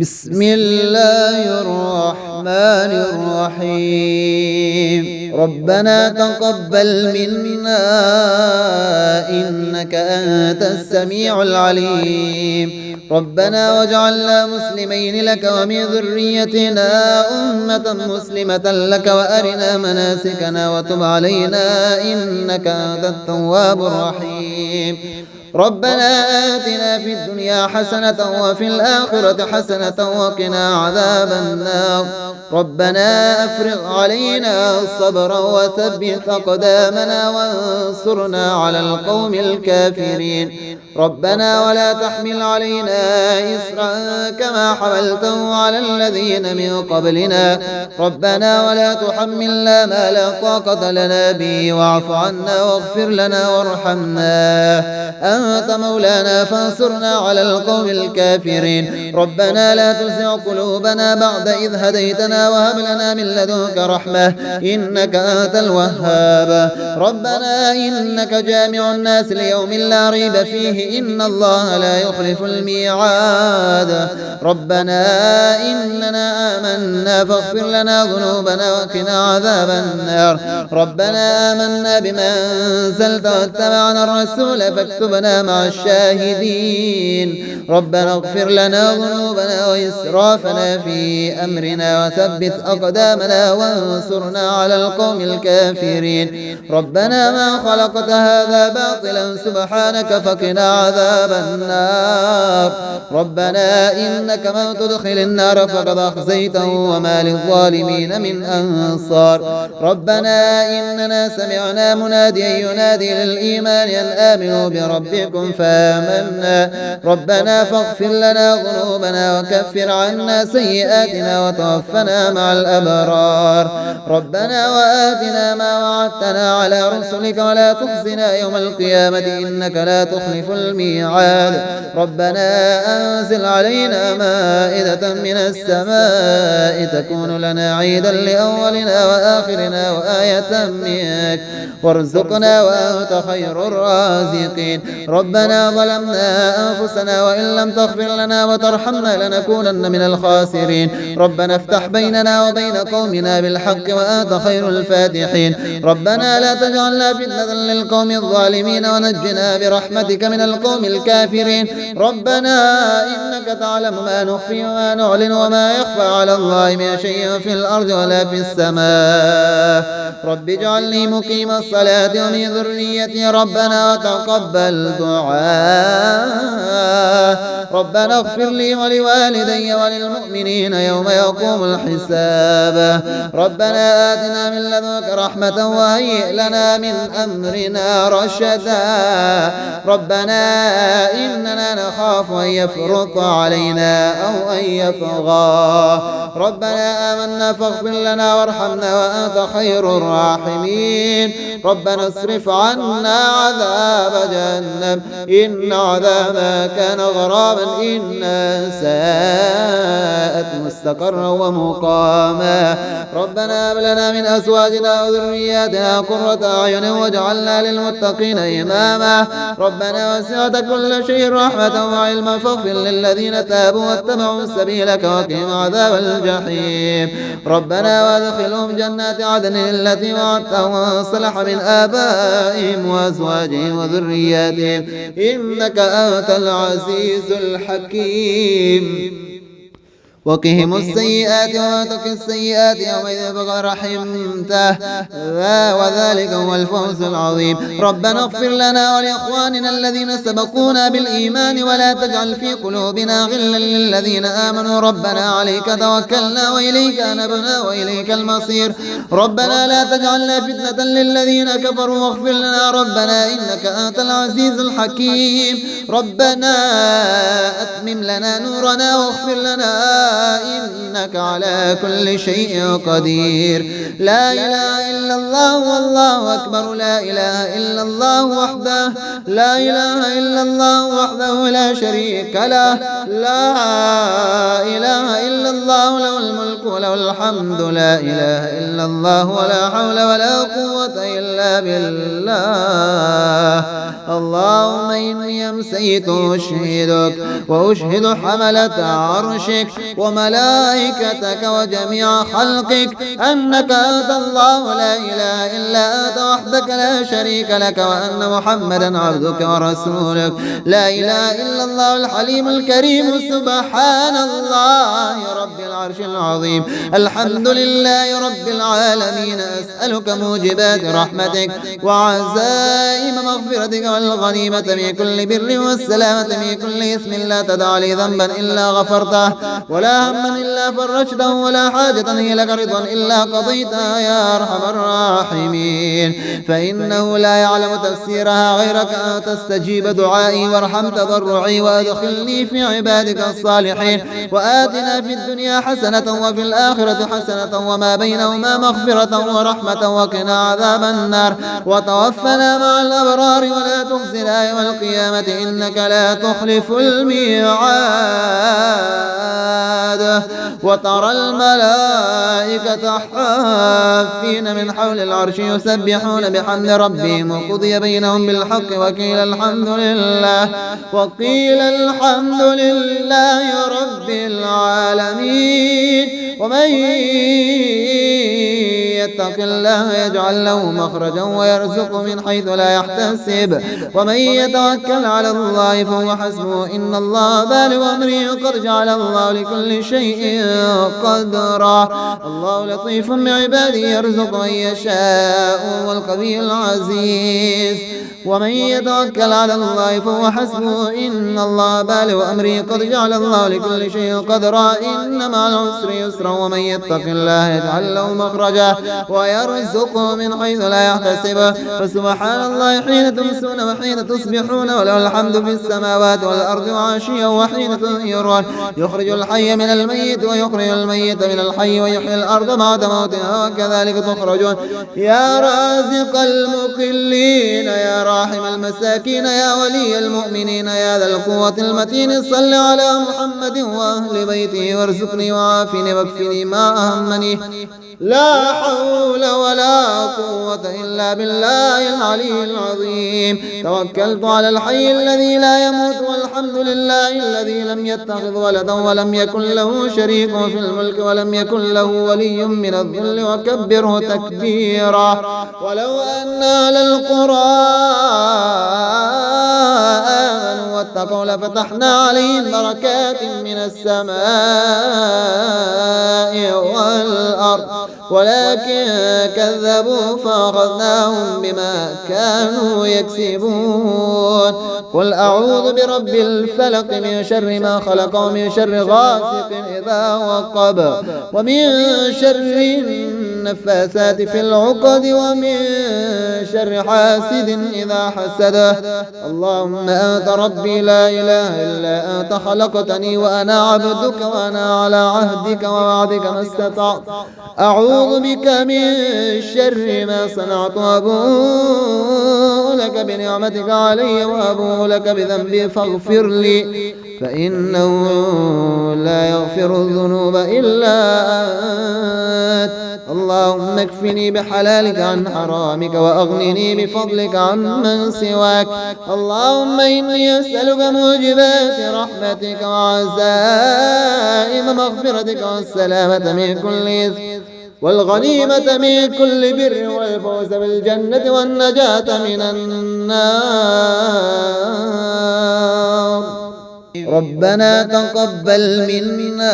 بسم الله الرحمن الرحيم. ربنا تقبل منا إنك أنت السميع العليم. ربنا واجعلنا مسلمين لك ومن ذريتنا أمة مسلمة لك وأرنا مناسكنا وتب علينا إنك أنت التواب الرحيم. ربنا آتنا في الدنيا حسنة وفي الآخرة حسنة وقنا عذاب النار. ربنا أفرغ علينا صبرا وثبت أقدامنا وانصرنا على القوم الكافرين. ربنا ولا تحمل علينا إسرا كما حملته على الذين من قبلنا. ربنا ولا تحملنا ما لا طاقة لنا به واعف عنا واغفر لنا وارحمنا أنت مولانا فانصرنا على القوم الكافرين. ربنا لا تزغ قلوبنا بعد إذ هديتنا وهب لنا من لدنك رحمة إنك أنت الوهاب. ربنا إنك جامع الناس ليوم لا ريب فيه إن الله لا يخلف الميعاد. ربنا إننا آمنا فاغفر لنا ذنوبنا وقنا عذاب النار. ربنا آمنا بما أنزلت واتبعنا الرسول فاكتبنا مع الشاهدين. ربنا اغفر لنا ذنوبنا وإسرافنا في أمرنا وثبت أقدامنا وانصرنا على القوم الكافرين. ربنا ما خلقت هذا باطلا سبحانك فقنا عذاب النار. ربنا إنك من تدخل النار فقد أخزيته وما للظالمين من أنصار. ربنا إننا سمعنا مناديا ينادي للإيمان أن آمنوا بربكم فآمنا. ربنا فاغفر لنا ذنوبنا وكفر عنا سيئاتنا وتوفنا مع الأبرار. ربنا وآتنا ما وعدتنا على رسلك ولا تخزنا يوم القيامة إنك لا تخلف الميعاد. ربنا أنزل علينا مائدة من السماء تكون لنا عيدا لأولنا وآخرنا وآية منك وارزقنا وأنت خير الرازقين. ربنا ظلمنا أنفسنا وإن لم تغفر لنا وترحمنا لنكونن من الخاسرين. ربنا افتح بيننا وبين قومنا بالحق وأنت خير الفاتحين. ربنا لا تجعلنا فتنة للقوم الظالمين ونجنا برحمتك من القوم الكافرين. ربنا إنك تعلم ما نخفي وما نعلن وما يخفى على الله من شيء في الأرض ولا في السماء. رب اجعلني مقيم الصلاة ومن ذريتي ربنا وتقبل دعاء. ربنا اغفر لي ولوالدي وللمؤمنين يوم يقوم الحساب. ربنا آتنا من لدنك رحمة وهيئ لنا من أمرنا رشدا. ربنا إننا نخاف أن يفرط علينا أو أن يطغى. ربنا آمنا فاغفر لنا وارحمنا وأنت خير الراحمين. ربنا اصرف عنا عذاب جهنم إن عذابها كان غراما إنها ساءت مستقرا ومقاما. ربنا هب لنا من أزواجنا وذرياتنا قرة أعين واجعلنا للمتقين إماما. ربنا وسعت كل شيء رحمة وعلما فاغفر للذين تابوا واتبعوا سبيلك وقهم عذاب الجحيم. ربنا وادخلهم جنات عدن التي وعدتهم وصلح من آبائهم وأزواجهم وذرياتهم إنك أنت العزيز الحكيم. وقهم السيئات وما تقي السيئات يومئذ فقد رحمته وذلك هو الفوز العظيم. ربنا اغفر لنا ولإخواننا الذين سبقونا بالإيمان ولا تجعل في قلوبنا غلا للذين آمنوا. ربنا عليك توكلنا وإليك أنبنا وإليك المصير. ربنا لا تجعلنا فتنة للذين كفروا واغفر لنا ربنا إنك أنت العزيز الحكيم. ربنا أتمم لنا نورنا واغفر لنا إنك على كل شيء قدير. لا إله إلا الله والله أكبر. لا إله إلا الله وحده لا إله إلا الله وحده لا شريك له. لا إله إلا الله له الملك وله والحمد لا إله إلا الله ولا حول ولا قوة إلا بالله. اللهم إني أمسيت أشهدك وأشهد حملة عرشك وملائكتك وجميع خلقك أنك أنت الله لا إله إلا أنت وحدك لا شريك لك، وأن محمدا عبدك ورسولك. لا إله إلا الله الحليم الكريم سبحان الله رب العرش العظيم. الحمد لله رب العالمين. أسألك موجبات رحمتك وعزائم مغفرتك والغنيمة من كل بر والسلامة من كل إثم لا تدع لي ذنبا إلا غفرته ولا هما إلا فرجته ولا حاجة هي لك رضا إلا قضيتها يا أرحم الراحمين. فإنه لا يعلم تفسيرها غيرك، أن تستجيب دعائي وارحم تضرعي وأدخلني في عبادك الصالحين. وآتنا في الدنيا حسنة وفي الآخرة حسنة وما بينهما مغفرة ورحمة وقنا عذاب النار. وتوفنا مع الأبرار ولا تخزنا يوم القيامة إنك لا تخلف الميعاد. وترى الملائكة حافين من حول العرش يسبحون بحمد ربهم وقضي بينهم بالحق وقيل الحمد لله رب العالمين. ومن يتق الله يجعل له مخرجا ويرزقه من حيث لا يحتسب ومن يتوكل على الله فهو حسبه إن الله بالغ أمره قد جعل الله لكل شيء قدرا. الله لطيف بعباده يرزق من يشاء والقوي العزيز. ومن يتوكل على الله فهو حسبه إن الله بالغ أمره قد جعل الله لكل شيء قدرا. إن مع العسر يسرا ومن يتق الله يجعل له مخرجا ويرزقه من حيث لا يحتسب. فسبحان الله حين تمسون وحين تصبحون وله الحمد في السماوات والأرض وعشيا وحين تظهرون. يخرج الحي من الميت ويخرج الميت من الحي ويحيي الأرض بعد موتها وكذلك تخرجون. يا رازق المقلين يا راحم المساكين يا ولي المؤمنين يا ذا القوة المتين صل على محمد وأهل بيته وارزقني وعافني واكفني ما أهمني. لا حول ولا قوة إلا بالله العلي العظيم. توكلت على الحي الذي لا يموت والحمد لله الذي لم يتخذ ولدا ولم يكن له شريك في الملك ولم يكن له ولي من الذل وكبره تكبيرا. ولو أن أهل القرى آمنوا واتقوا لفتحنا عليهم بركات من السماء والأرض ولكن كذبوا فأخذناهم بما كانوا يكسبون. قل أعوذ برب الفلق من شر ما خلق ومن شر غاسق إذا وقب ومن شر النفاثات في العقد ومن شر حاسد إذا حسد. اللهم أنت ربي لا إله إلا أنت خلقتني وأنا عبدك وأنا على عهدك ووعدك ما استطعت. أعوذ بك من شر ما صنعت وأبوء لك بنعمتك علي وأبوء لك بذنبي فاغفر لي فإنه لا يغفر الذنوب إلا أنت. اللهم اكفني بحلالك عن حرامك وأغنني بفضلك عمن سواك. اللهم إني أسألك موجبات رحمتك وعزائم مغفرتك والسلامة من كل إثم والغنيمة من كل بر والفوز بالجنة والنجاة من النار. ربنا تقبل منا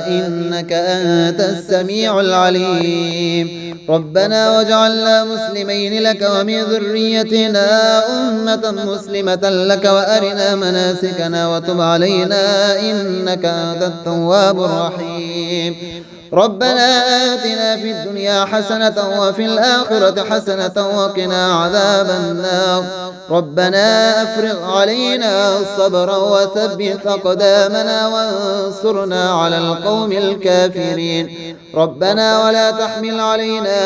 إنك أنت السميع العليم. ربنا واجعلنا مسلمين لك ومن ذريتنا أمة مسلمة لك وأرنا مناسكنا وتب علينا إنك أنت التواب الرحيم. ربنا آتنا في الدنيا حسنة وفي الآخرة حسنة وقنا عذاب النار. ربنا أفرغ علينا صبرا وثبت أقدامنا وانصرنا على القوم الكافرين. ربنا ولا تحمل علينا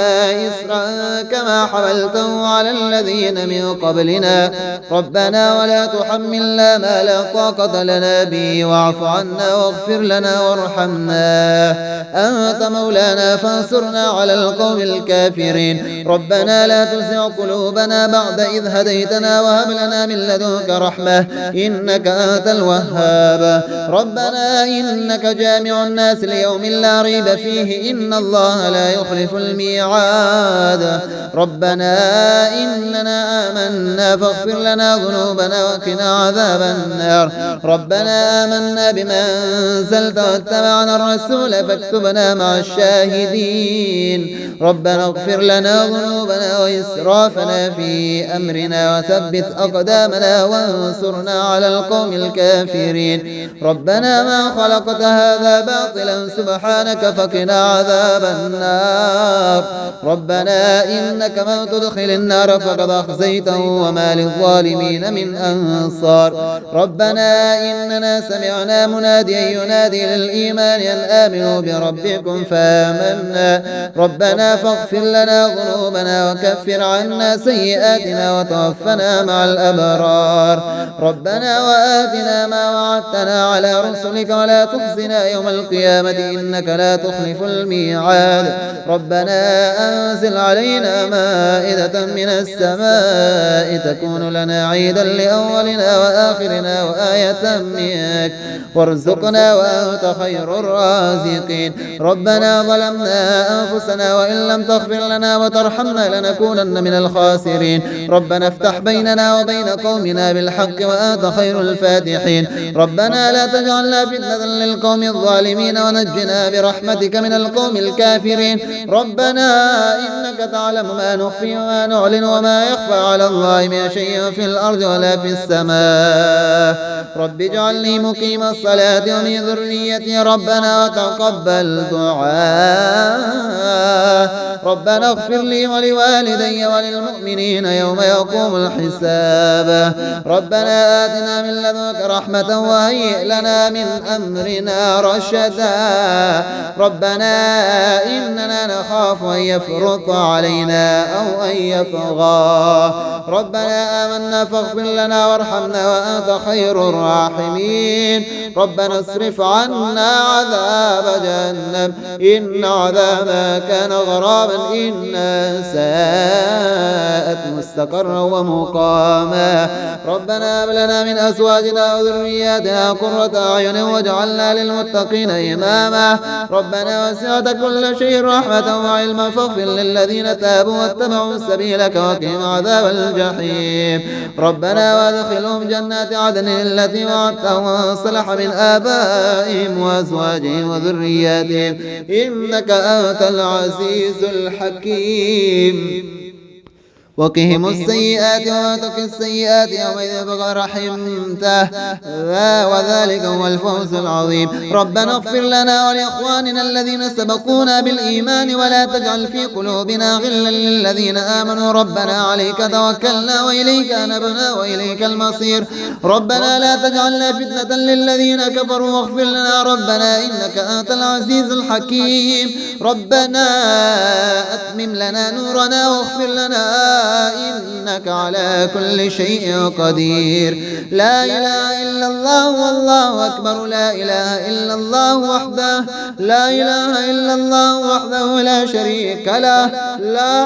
إصرا كما حملته على الذين من قبلنا. ربنا ولا تحملنا ما لا طاقة لنا به واعف عنا واغفر لنا وارحمنا أنت مولانا فانصرنا على القوم الكافرين. ربنا لا تزغ قلوبنا بعد إذ هديتنا وهب لنا من لدنك رحمة إنك أنت الوهاب. ربنا إنك جامع الناس ليوم لا ريب فيه إن الله لا يخلف الميعاد. ربنا إننا آمنا فاغفر لنا ذنوبنا وقنا عذاب النار. ربنا آمنا بما أنزلت واتبعنا الرسول فاكتبنا مع الشاهدين. ربنا اغفر لنا ذنوبنا وإسرافنا في أمرنا وثبت أقدامنا وانصرنا على القوم الكافرين. ربنا ما خلقت هذا باطلا سبحانك فقنا عذاب النار. ربنا إنك من تدخل النار فقد أخزيته وما للظالمين من أنصار. ربنا إننا سمعنا مناديا ينادي للإيمان أن آمنوا بربكم فآمنا. ربنا فاغفر لنا ذنوبنا وكفر عنا سيئاتنا وتوفنا مع الأبرار. ربنا وآتنا ما وعدتنا على رسلك ولا تخزنا يوم القيامة إنك لا تخلف الميعاد. ربنا أنزل علينا مائدة من السماء تكون لنا عيدا لأولنا وآخرنا وآية منك وارزقنا وأنت خير الرازقين. ربنا ظلمنا أنفسنا وإن لم تغفر لنا وترحمنا لنكونن من الخاسرين. ربنا افتح بيننا وبين قومنا بالحق وأنت خير الفاتحين. ربنا لا تجعلنا فتنة للقوم الظالمين ونجنا برحمتك من القوم الكافرين. ربنا إنك تعلم ما نخفي وما نعلن وما يخفى على الله من شيء في الأرض ولا في السماء. رب اجعلني مقيم الصلاة ومن ذريتي ربنا وتقبل دعاء. ربنا اغفر لي ولوالدي وللمؤمنين يوم يقوم الحساب. ربنا آتنا من لدنك رحمة وهيئ لنا من أمرنا رشدا. ربنا إننا نخاف أن يفرط علينا أو أن يطغى. ربنا آمنا فاغفر لنا وارحمنا وأنت خير الراحمين. ربنا اصرف عنا عذاب جهنم إن عذابها كان غراما إنها ساءت مستقرا ومقاما. ربنا هب لنا من أزواجنا وذرياتنا قرة أعين واجعلنا للمتقين إماما. ربنا وسعت كل شيء رحمة وعلما فاغفر للذين تابوا واتبعوا سبيلك وقهم عذاب الجحيم. ربنا وادخلهم جنات عدن التي وعدتهم وصلح من آبائهم وأزواجهم وذرياتهم إنك أنت العزيز الحكيم. وقهم السيئات وما تقِ السيئات يومئذ فقد رحمته وذلك هو الفوز العظيم. ربنا اغفر لنا ولإخواننا الذين سبقونا بالإيمان ولا تجعل في قلوبنا غلا للذين آمنوا. ربنا عليك توكلنا وإليك أنبنا وإليك المصير. ربنا لا تجعلنا فتنة للذين كفروا واغفر لنا ربنا إنك أنت العزيز الحكيم. ربنا أتمم لنا نورنا واغفر لنا إنك على كل شيء قدير. لا إله إلا الله والله أكبر. لا إله إلا الله وحده لا إله إلا الله وحده لا شريك له. لا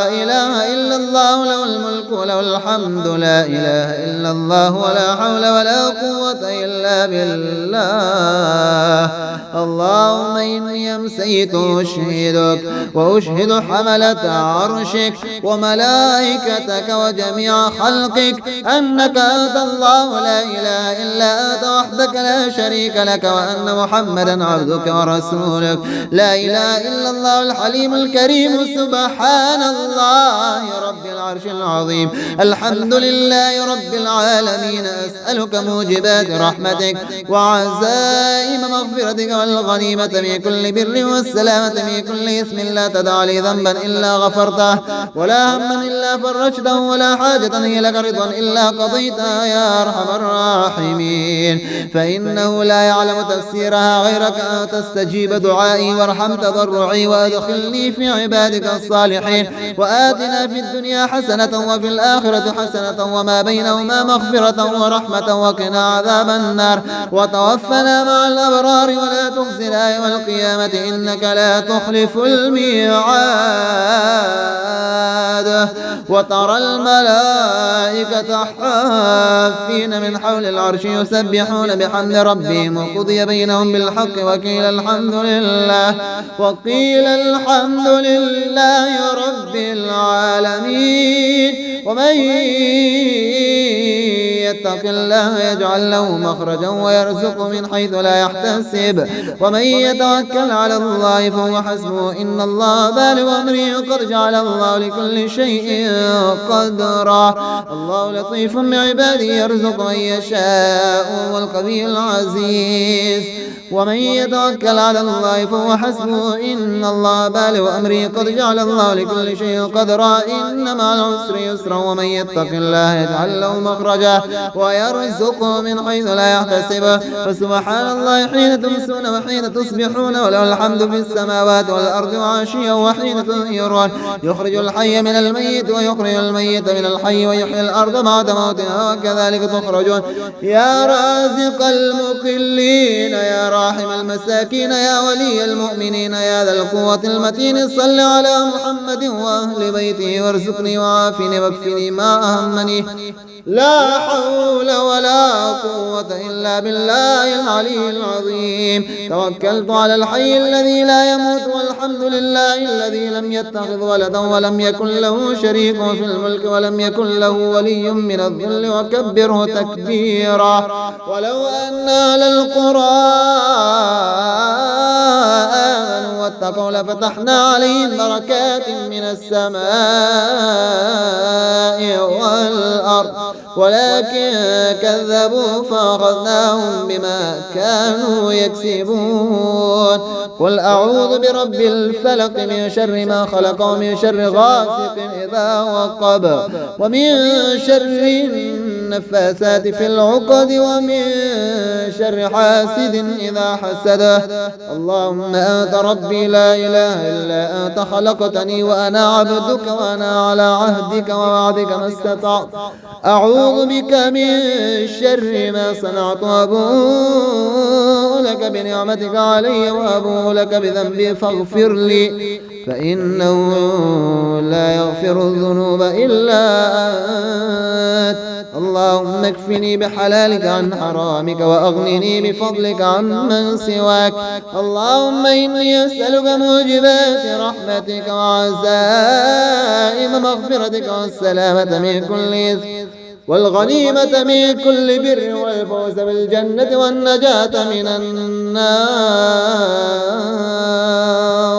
إله إلا الله له الملك وله الحمد. لا إله إلا الله ولا حول ولا قوة إلا بالله. اللهم إني أمسيت أشهدك وأشهد حملة عرشك وملائكتك وجميع خلقك أنك أنت الله لا إله إلا أنت وحدك لا شريك لك وأن محمدا عبدك ورسولك. لا إله إلا الله الحليم الكريم سبحان الله رب العرش العظيم. الحمد لله رب العالمين. أسألك موجبات رحمتك وعزائم مغفرتك والغنيمة من كل بر والسلامة من كل إثم لا تدع لي ذنبا إلا غفرته ولا هما إلا فرجته ولا حاجة هي لك رضا إلا قضيتها يا أرحم الراحمين فإنه لا يعلم تفسيرها غيرك أن تستجيب دعائي وارحم تضرعي وأدخلني في عبادك الصالحين وآتنا في الدنيا حسنة وفي الآخرة حسنة وما بينهما مغفرة ورحمة وقنا عذاب النار وتوفنا مع الأبرار ولا تخزنا يوم القيامة إنك لا تخلف الميعاد وترى الملائكة حافين من حول العرش يسبحون بحمد ربهم وقضي بينهم بالحق وقيل الحمد لله رب العالمين ومن يتق الله يجعل له مخرجا ويرزقه من حيث لا يحتسب ومن يتوكل على الله فهو حسبه إن الله بالغ أمره قد جعل الله لكل شيء قدرا الله لطيف بعباده يرزق من يشاء والقوي العزيز ومن يتوكل على الله فهو حسبه إن الله بالغ أمره قد جعل الله لكل شيء قدرا إن مع العسر يسرا ومن يتق الله يجعل له مخرجا ويرزقه من حيث لا يحتسب فسبحان الله حين تمسون وحين تصبحون وله الحمد في السماوات والأرض وعشيا وحين تظهرون يخرج الحي من الميت ويخرج الميت من الحي ويحيي الأرض بعد موتها وكذلك تخرجون يا رازق المقلين يا راحم المساكين يا ولي المؤمنين يا ذا القوة المتين صل على محمد وأهل بيته وارزقني وعافني واكفني ما أهمني لا حول ولا قوة إلا بالله العلي العظيم توكلت على الحي الذي لا يموت والحمد لله الذي لم يتخذ ولدا ولم يكن له شريك في الملك ولم يكن له ولي من الذل وكبره تكبيرا ولو أن أهل القرى آمنوا واتقوا لفتحنا عليهم بركات من السماء والأرض ولكن كذبوا فأخذناهم بما كانوا يكسبون قل أعوذ برب الفلق من شر ما خلق ومن شر غاسق إذا وقب ومن شر النفاثات في العقد ومن شر حاسد إذا حسد اللهم أنت ربي لا إله إلا أنت خلقتني وأنا عبدك وأنا على عهدك ووعدك ما استطعت أعوذ بك من شر ما صنعت وأبوء لك بنعمتك علي وأبوء لك بذنبي فاغفر لي فإنه لا يغفر الذنوب إلا أنت اللهم اكفني بحلالك عن حرامك وأغنني بفضلك عمن سواك اللهم إني أسألك موجبات رحمتك وعزائم مغفرتك والسلامة من كل إثم والغنيمة من كل بر والفوز بالجنة والنجاة من النار